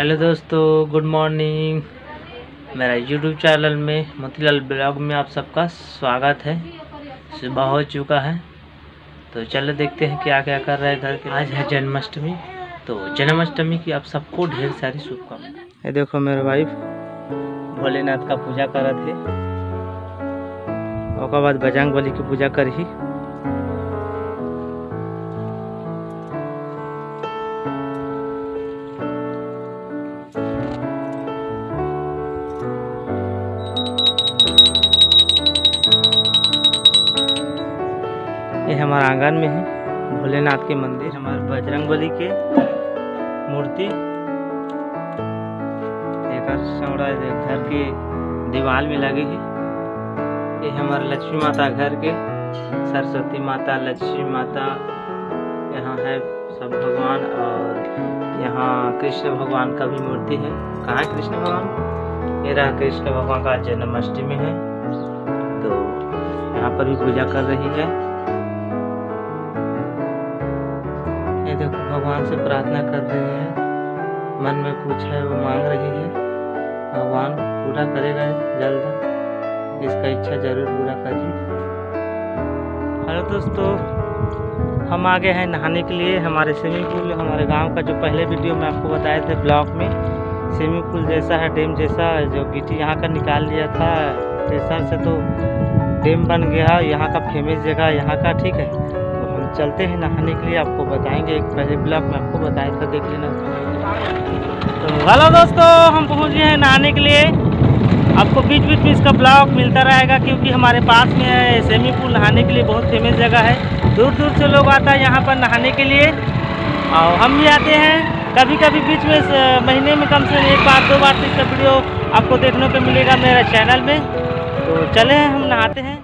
Hello दोस्तों, good morning. मेरा YouTube channel में मोतीलाल ब्लॉग में आप सबका स्वागत है। सुबह हो चुका है तो चलो देखते हैं क्या क्या कर रहे हैं घर के। आज है जन्माष्टमी, तो जन्माष्टमी की आप सबको ढेर सारी शुभकामनाएं। ये देखो मेरे वाइफ भोलेनाथ का पूजा कर रहे थे, उसके बाद बजरंग बली की पूजा कर ही। ये हमारा आंगन में है भोलेनाथ के मंदिर, हमारे बजरंग बली के मूर्ति एक घर के दीवार में लगे है। ये हमारे लक्ष्मी माता घर के, सरस्वती माता, लक्ष्मी माता यहाँ है सब भगवान, और यहाँ कृष्ण भगवान का भी मूर्ति है। कहाँ है कृष्ण भगवान? ये रहा कृष्ण भगवान का जन्माष्टमी है, तो यहाँ पर भी पूजा कर रही है। ये देखो भगवान से प्रार्थना कर रही है, मन में कुछ है वो मांग रही है, भगवान पूरा करेगा जल्द, इसका इच्छा जरूर पूरा करिए। हेलो दोस्तों, हम आ गए हैं नहाने के लिए हमारे स्विमिंग पूल। हमारे गांव का जो पहले वीडियो में आपको बताए थे ब्लॉग में, स्विमिंग पूल जैसा है, डैम जैसा, जो गिट्टी यहाँ का निकाल लिया था प्रेशर से, तो डैम बन गया यहाँ का फेमस जगह यहाँ का। ठीक है, चलते हैं नहाने के लिए, आपको बताएंगे। एक पहले ब्लॉग में आपको बताया था, देख लेना। तो हेलो दोस्तों, हम पहुंच गए हैं नहाने के लिए। आपको बीच बीच में इसका ब्लॉग मिलता रहेगा, क्योंकि हमारे पास में है स्विमिंग पूल। नहाने के लिए बहुत फेमस जगह है, दूर दूर से लोग आता है यहाँ पर नहाने के लिए, और हम भी आते हैं कभी कभी बीच में। महीने में कम से कम एक बार दो बार तो इसका वीडियो आपको देखने को मिलेगा मेरे चैनल में। तो चले हैं, हम नहाते हैं।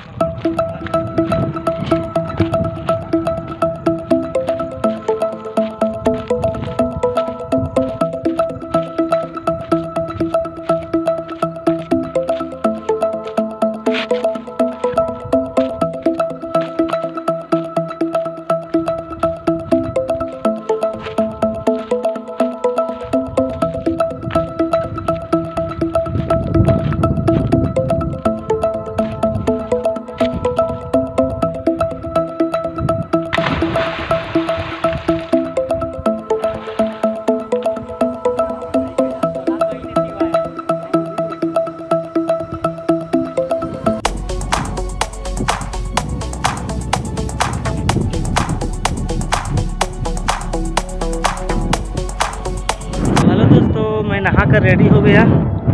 मैं नहा कर रेडी हो गया।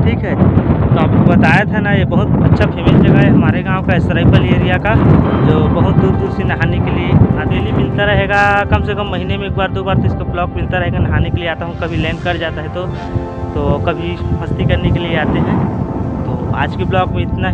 ठीक है, तो आपको बताया था ना, ये बहुत अच्छा फेमस जगह है हमारे गांव का, सरायपल एरिया का, जो बहुत दूर दूर से नहाने के लिए डेली मिलता रहेगा। कम से कम महीने में एक बार दो बार तो इसका ब्लॉग मिलता रहेगा। नहाने के लिए आता हूँ, कभी लैंड कर जाता है तो कभी मस्ती करने के लिए आते हैं। तो आज के ब्लॉग में इतना